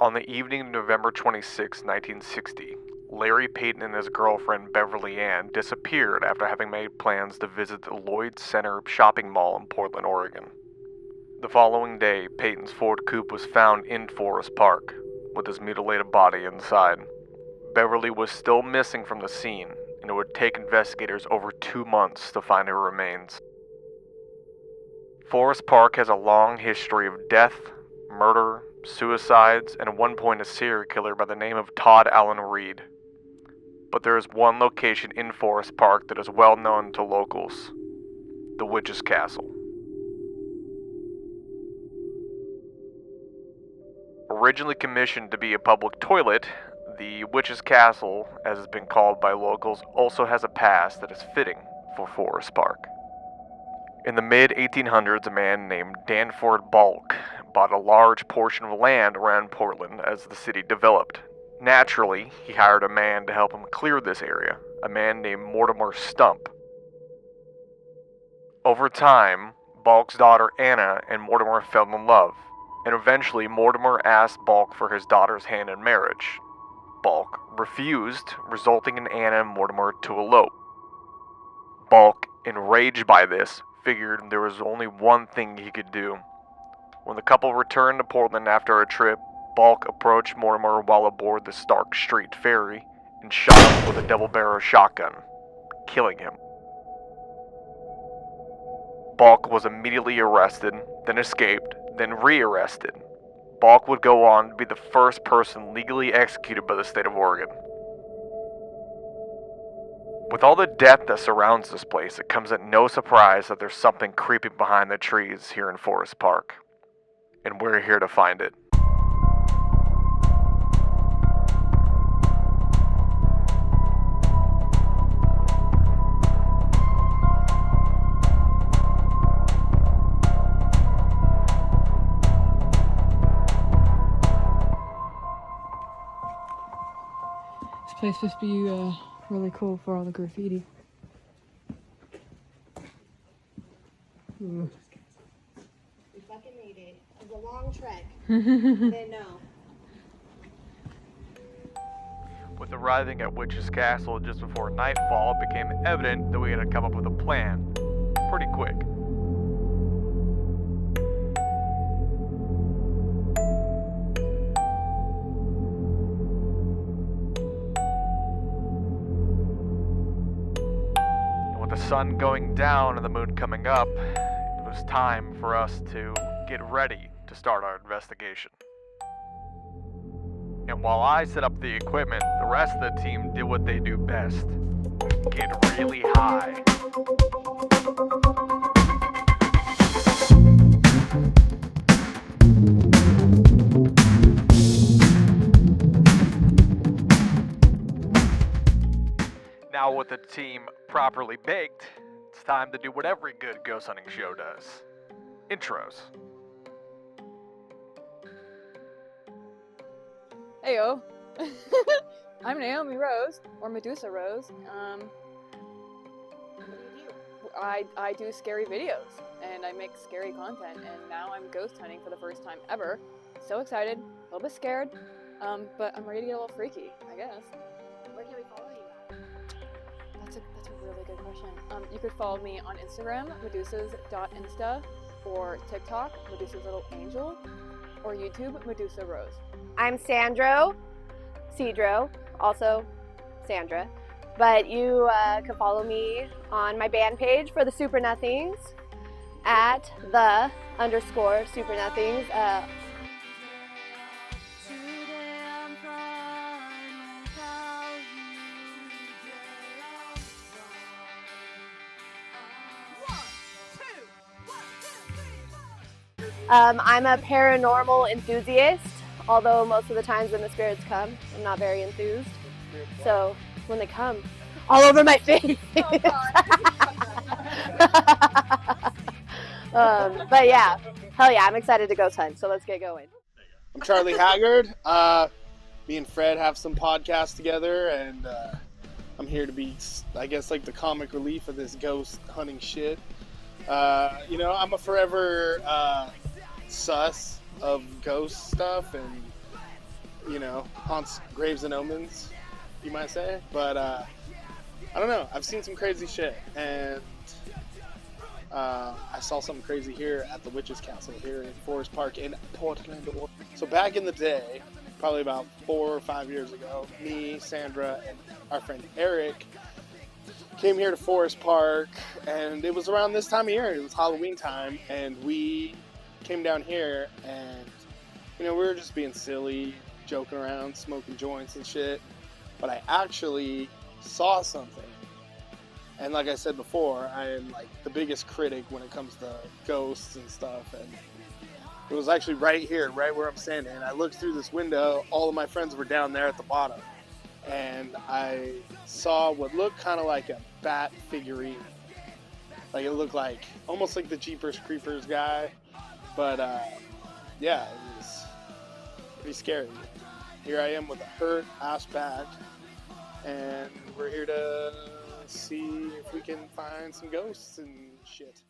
On the evening of November 26, 1960, Larry Payton and his girlfriend Beverly Ann disappeared after having made plans to visit the Lloyd Center shopping mall in Portland, Oregon. The following day, Payton's Ford coupe was found in Forest Park, with his mutilated body inside. Beverly was still missing from the scene, and it would take investigators over 2 months to find her remains. Forest Park has a long history of death, murder, suicides, and at one point a serial killer by the name of Todd Allen Reed. But there is one location in Forest Park that is well known to locals: the Witch's Castle. Originally commissioned to be a public toilet, the Witch's Castle, as it's been called by locals, also has a past that is fitting for Forest Park. In the mid-1800s, a man named Danford Balk bought a large portion of land around Portland as the city developed. Naturally, he hired a man to help him clear this area, a man named Mortimer Stump. Over time, Balk's daughter Anna and Mortimer fell in love, and eventually Mortimer asked Balk for his daughter's hand in marriage. Balk refused, resulting in Anna and Mortimer to elope. Balk, enraged by this, figured there was only one thing he could do. When the couple returned to Portland after a trip, Balk approached Mortimer while aboard the Stark Street ferry and shot him with a double-barrel shotgun, killing him. Balk was immediately arrested, then escaped, then re-arrested. Balk would go on to be the first person legally executed by the state of Oregon. With all the death that surrounds this place, it comes at no surprise that there's something creeping behind the trees here in Forest Park. And we're here to find it. This place must be really cool for all the graffiti. We fucking made it. It was a long trek. Didn't know. With arriving at Witch's Castle just before nightfall, it became evident that we had to come up with a plan pretty quick. With the sun going down and the moon coming up, it was time for us to get ready to start our investigation. And while I set up the equipment, the rest of the team did what they do best: get really high. Now with the team properly baked, it's time to do what every good ghost hunting show does: intros. Heyo. I'm Naomi Rose, or Medusa Rose. What do you do? I do scary videos, and I make scary content, and now I'm ghost hunting for the first time ever. So excited, a little bit scared, but I'm ready to get a little freaky, I guess. Where can we follow you at? That's a really good question. You could follow me on Instagram, medusas.insta, or TikTok, Medusa's Little Angel, or YouTube, Medusa Rose. I'm Cedro, also Sandra. But you can follow me on my band page for the Super Nothings at _Super Nothings. I'm a paranormal enthusiast, although most of the times when the spirits come, I'm not very enthused. So when they come, all over my face. But yeah, hell yeah, I'm excited to ghost hunt, so let's get going. I'm Charley Haggard. Me and Fred have some podcasts together, and I'm here to be, I guess, like the comic relief of this ghost hunting shit. I'm a forever sus of ghost stuff, and you know, haunts graves and omens, you might say. But I don't know. I've seen some crazy shit, and I saw something crazy here at the Witch's Castle here in Forest Park in Portland, Oregon. So back in the day, probably about 4 or 5 years ago, me, Sandra, and our friend Eric came here to Forest Park, and it was around this time of year. It was Halloween time, and we came down here, and you know, we were just being silly, joking around, smoking joints and shit. But I actually saw something. And like I said before, I am like the biggest critic when it comes to ghosts and stuff. And it was actually right here, right where I'm standing. And I looked through this window. All of my friends were down there at the bottom. And I saw what looked kind of like a bat figurine. Like it looked like, almost like the Jeepers Creepers guy. But yeah, it was pretty scary. Here I am with a hurt ass back. And we're here to see if we can find some ghosts and shit.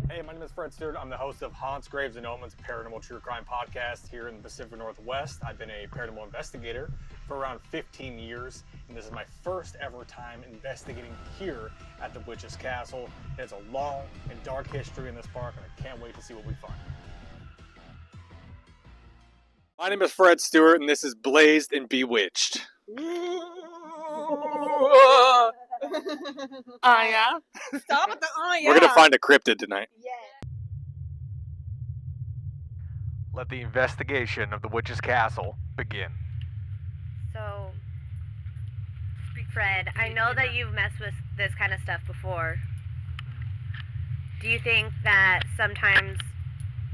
Hey, my name is Fred Stewart. I'm the host of Haunts, Graves, and Omens, a paranormal true crime podcast here in the Pacific Northwest. I've been a paranormal investigator for around 15 years, and this is my first ever time investigating here at the Witch's Castle. It's a long and dark history in this park, and I can't wait to see what we find. My name is Fred Stewart, and this is Blazed and Bewitched. Yeah? Stop with the yeah. We're going to find a cryptid tonight. Yeah. Let the investigation of the Witch's Castle begin. So, Fred, I know that you've messed with this kind of stuff before. Do you think that sometimes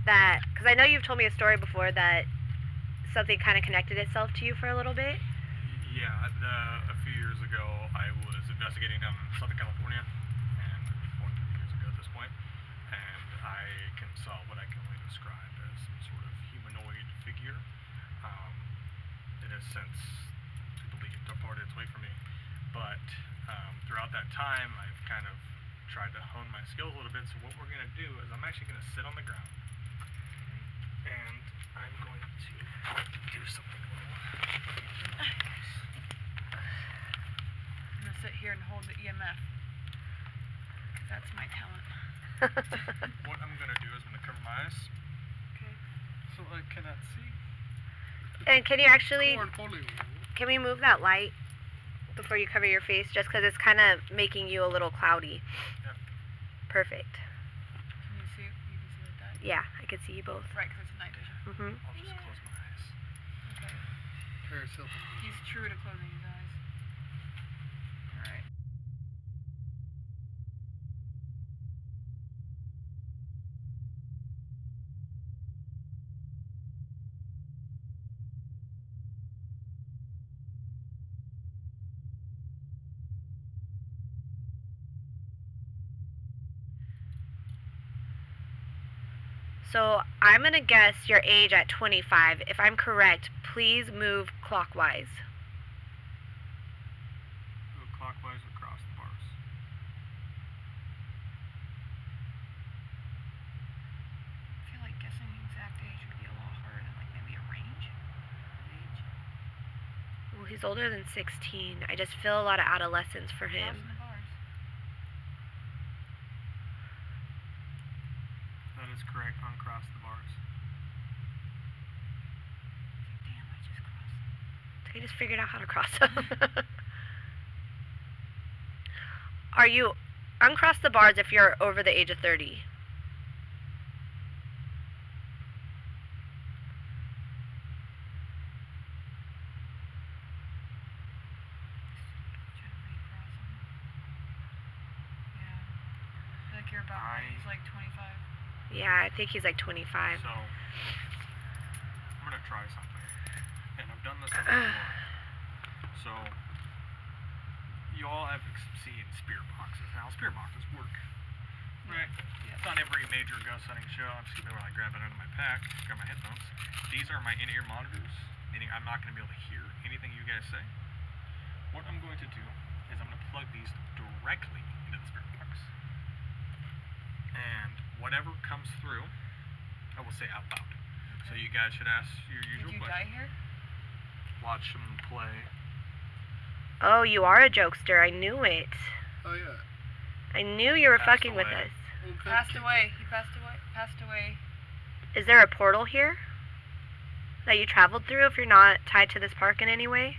that, because I know you've told me a story before that something kind of connected itself to you for a little bit? Yeah, a few years ago, I was investigating down in Southern California, and more than 3 years ago at this point, and I saw what I can only describe as some sort of humanoid figure. It has since, I believe, departed its way from me, but throughout that time, I've kind of tried to hone my skills a little bit, so what we're going to do is I'm actually going to sit on the ground, and I'm going to do something a little. I'm gonna sit here and hold the EMF. That's my talent. What I'm going to do is I'm going to cover my eyes, Okay. so I cannot see. And can you actually, can we move that light before you cover your face, just because it's kind of making you a little cloudy? Yeah. Perfect. Can you see? You can see like that. Yeah, I can see you both. Right, because it's night vision. Mm-hmm. I'll just close my eyes. Okay. Paris Hilton. He's true to closing his eyes. All right. So I'm going to guess your age at 25. If I'm correct, please move clockwise. Go clockwise across the bars. I feel like guessing the exact age would be a lot harder than like maybe a range of age. Well, he's older than 16. I just feel a lot of adolescence for him. Crossing the bars. That is correct, uncross the bars. Damn, I just crossed. I just figured out how to cross them. Are you uncross the bars if you're over the age of 30? Gently cross them. Yeah. I feel like you're about right. He's like 25. Yeah, I think he's like 25. So, I'm going to try something. And I've done this before. So, you all have seen spirit boxes. Now, spirit boxes work. Right? Yeah. It's on every major ghost hunting show. I'm just going to grab it out of my pack, grab my headphones. These are my in-ear monitors, meaning I'm not going to be able to hear anything you guys say. What I'm going to do is I'm going to plug these directly into the spirit box. And whatever comes through, I will say out loud. So you guys should ask your usual Did you question. die here? watch them play. Oh, you are a jokester. I knew it. Oh yeah. I knew you were Passed fucking with away. us. Passed away. He passed away. Passed away. Is there a portal here that you traveled through if you're not tied to this park in any way?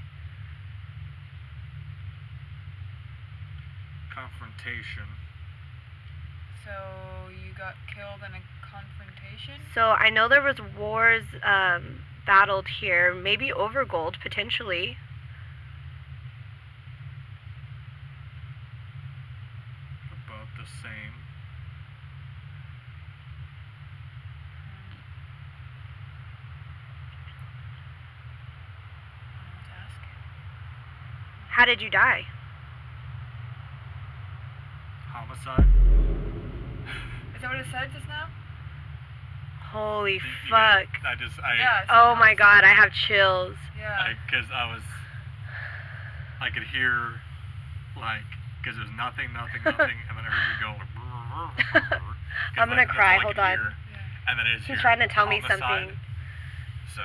Confrontation. So you got killed in a confrontation? So I know there was wars battled here, maybe over gold, potentially. About the same. How did you die? Homicide. Is that what it said just now? Holy You fuck. guys- Yeah. Oh my god, I have chills. Yeah. Because I could hear, like, because there's nothing, and then I heard you go, like, I'm gonna cry, hold on. Yeah. And then it's He's trying to tell me homicide. something. So,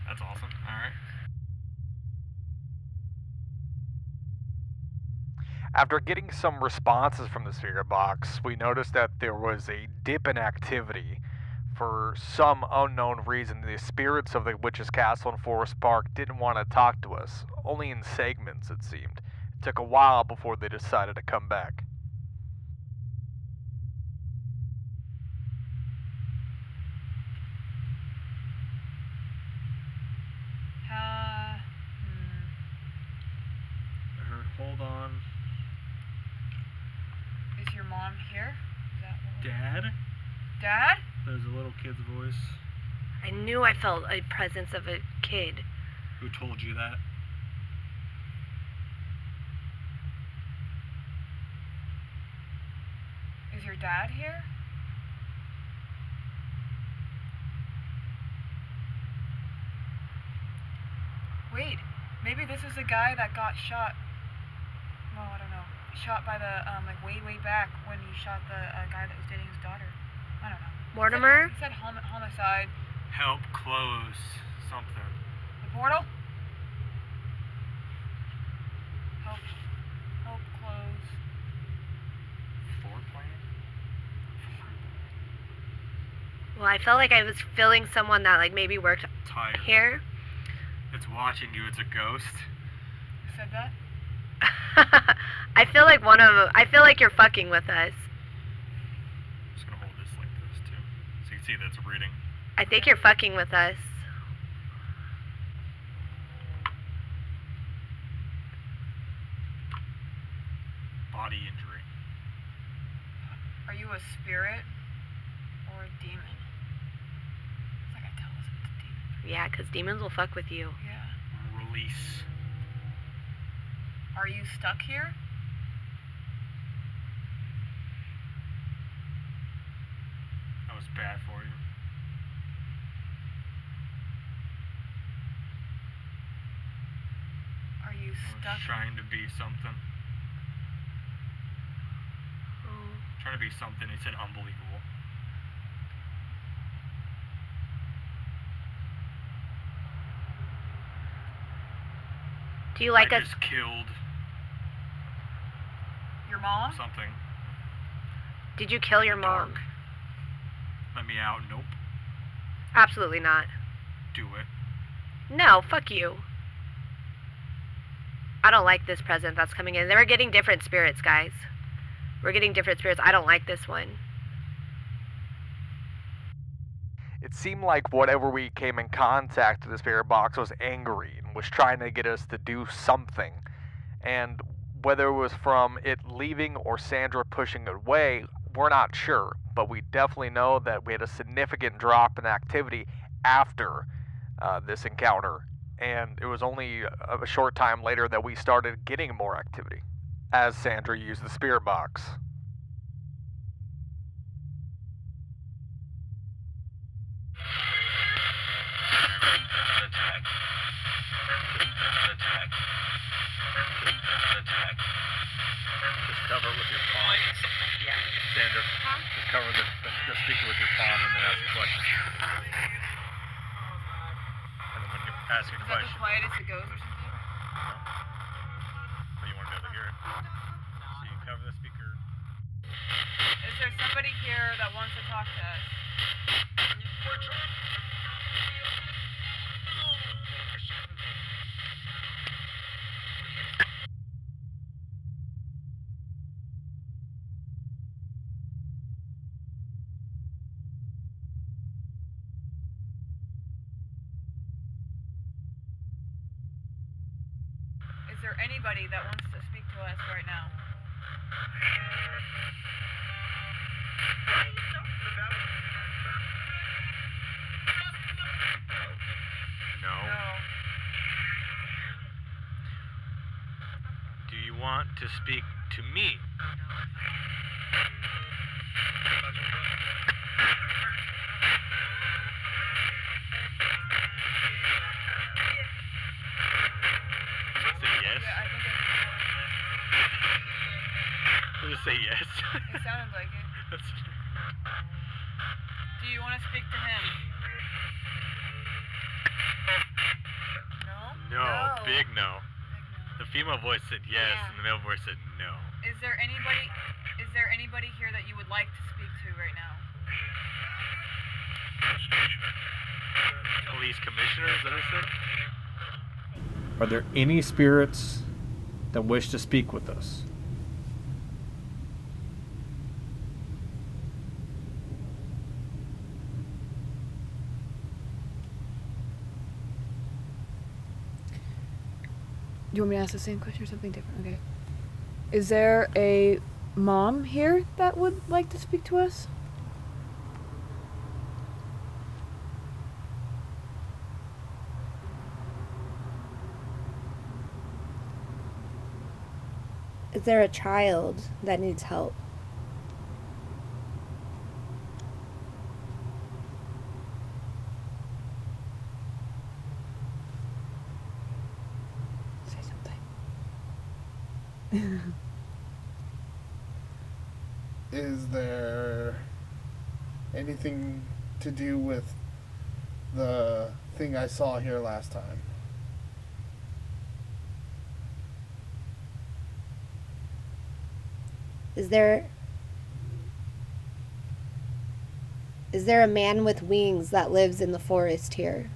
that's awesome. Alright. After getting some responses from the spirit box, we noticed that there was a dip in activity. For some unknown reason, the spirits of the Witch's Castle in Forest Park didn't want to talk to us, only in segments, it seemed. It took a while before they decided to come back. I heard, hold on. Is your mom here? Is that what Dad? Dad? There's a little kid's voice. I knew I felt a presence of a kid. Who told you that? Is your dad here? Wait, maybe this is the guy that got shot. No, I don't know. Shot by the, like, way back when he shot the guy that was dating his daughter. I don't know. Mortimer? He said homicide. Help close something. The portal? Help close. Floor plan? Well, I felt like I was feeling someone that, like, maybe worked Tired. here. It's watching you. It's a ghost. Who said that? I feel like you're fucking with us. I'm just gonna hold this like this too, so you can see that it's reading. I think you're fucking with us. Body injury. Are you a spirit or a demon? It's like I tell us it's a demon. Yeah, because demons will fuck with you. Yeah. Release. Are you stuck here? That was bad for you. Are you I stuck? was trying to be something. Oh. Trying to be something. He said unbelievable. Do you like I us? just killed Your mom? something. Did you kill your in the mom? dark. Let me out. Nope. Absolutely not. Do it. No, fuck you. I don't like this present that's coming in. We're getting different spirits, guys. We're getting different spirits. I don't like this one. It seemed like whatever we came in contact with the spirit box was angry and was trying to get us to do something. And whether it was from it leaving or Sandra pushing it away, we're not sure. But we definitely know that we had a significant drop in activity after this encounter. And it was only a short time later that we started getting more activity as Sandra used the spirit box. Just cover it with your palm. Yeah. Sandra, just cover the speaker with your palm and then ask a question. And then ask a Is that the question. quietest it goes or something? But you want to be able to hear it. So you cover the speaker. Is there somebody here that wants to talk to us? Is there anybody that wants to speak to us right now? No. Do you want to speak to me? Say yes. Yeah, I think Just say yes. it sounded like it. Do you want to speak to him? No? No, big no. Big no. The female voice said yes, Yeah. and the male voice said no. Is there anybody here that you would like to speak to right now? Police commissioner, is that what it said? Are there any spirits that wish to speak with us? Do you want me to ask the same question or something different? Okay. Is there a mom here that would like to speak to us? Is there a child that needs help? Say something. Is there anything to do with the thing I saw here last time? Is there a man with wings that lives in the forest here?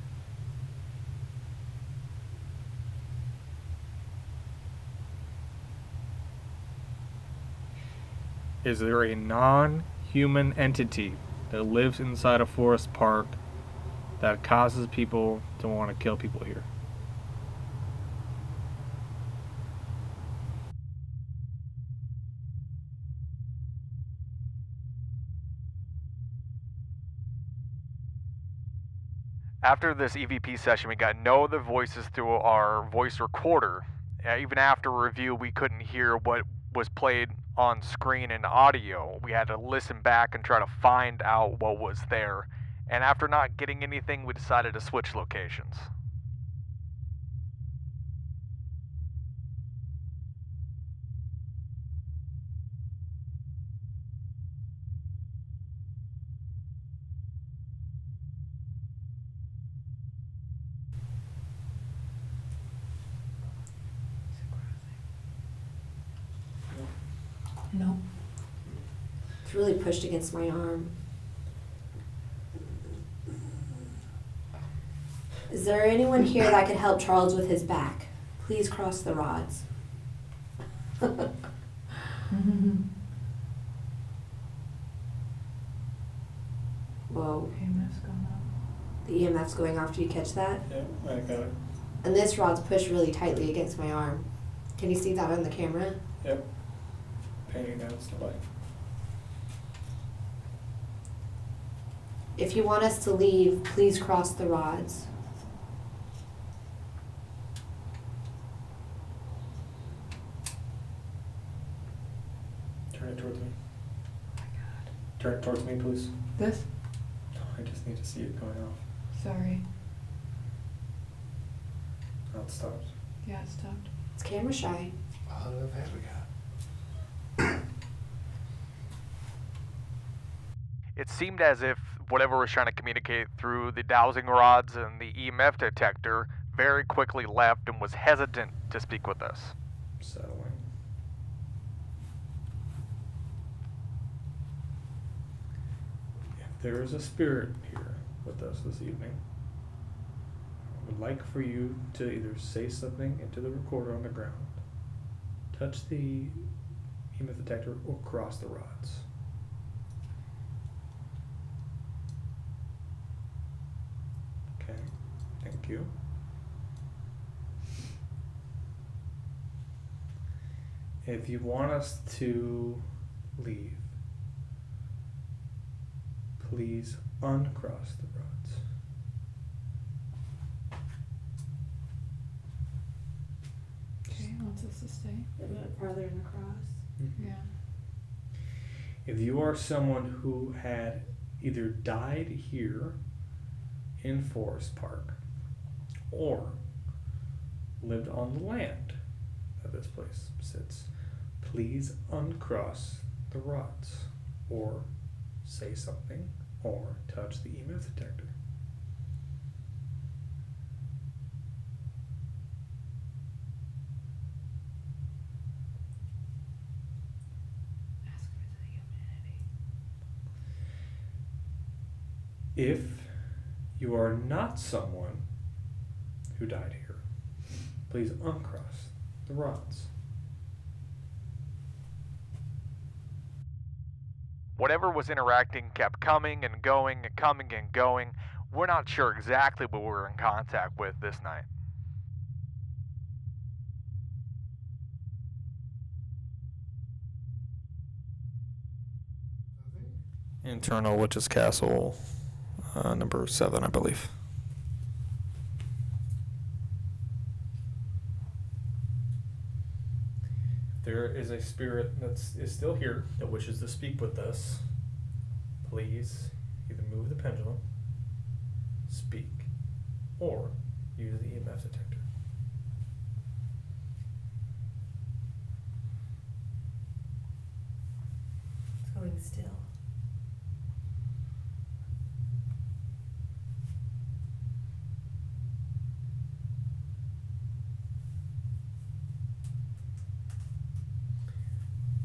Is there a non-human entity that lives inside a forest park that causes people to want to kill people here? After this EVP session, we got no other voices through our voice recorder. Even after review, we couldn't hear what was played on screen and audio. We had to listen back and try to find out what was there. And after not getting anything, we decided to switch locations. No. It's really pushed against my arm. Is there anyone here that could help Charles with his back? Please cross the rods. Whoa. EMF's gone up. The EMF's going off. Do you catch that? Yeah, I got it. And this rod's pushed really tightly against my arm. Can you see that on the camera? Yep. Painting down to light. If you want us to leave, please cross the rods. Turn it towards me. Turn it towards me, please. This? No, I just need to see it going off. Sorry. Oh, it stopped. Yeah, it stopped. It's camera shy. Positive, there we go. It seemed as if whatever was trying to communicate through the dowsing rods and the EMF detector very quickly left and was hesitant to speak with us. Settling. If there is a spirit here with us this evening, I would like for you to either say something into the recorder on the ground, touch the EMF detector, or cross the rods. Okay, thank you. If you want us to leave, please uncross the rods. Okay, wants us to stay. A bit farther than across. Yeah. If you are someone who had either died here in Forest Park or lived on the land that this place sits, please uncross the rods or say something or touch the EMF detector. Ask if it's a human entity. If you are not someone who died here, please uncross the rods. Whatever was interacting kept coming and going and coming and going. We're not sure exactly what we were in contact with this night. Internal Witch's Castle, number 7, I believe. There is a spirit that is still here that wishes to speak with us. Please either move the pendulum, speak, or use the EMF detector. It's going still.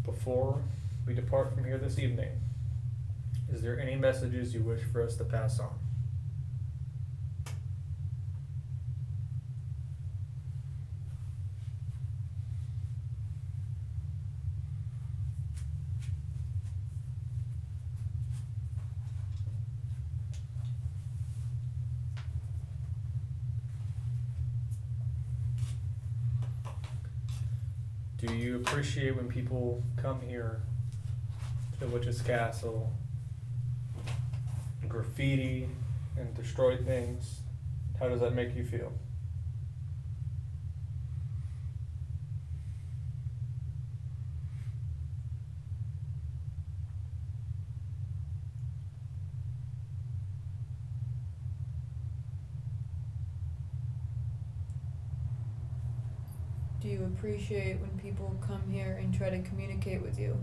Before we depart from here this evening, is there any messages you wish for us to pass on? Do you appreciate when people come here to the Witch's Castle, graffiti, and destroy things? How does that make you feel? Do you appreciate when people come here and try to communicate with you?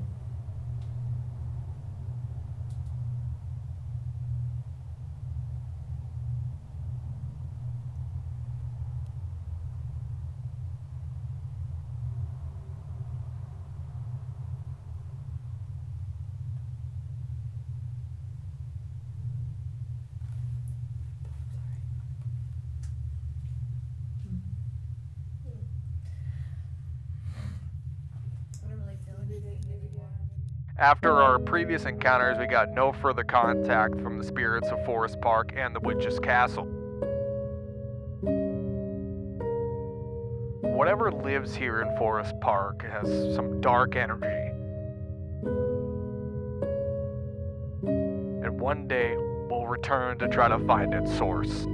After our previous encounters, we got no further contact from the spirits of Forest Park and the Witch's Castle. Whatever lives here in Forest Park has some dark energy. And one day, we'll return to try to find its source.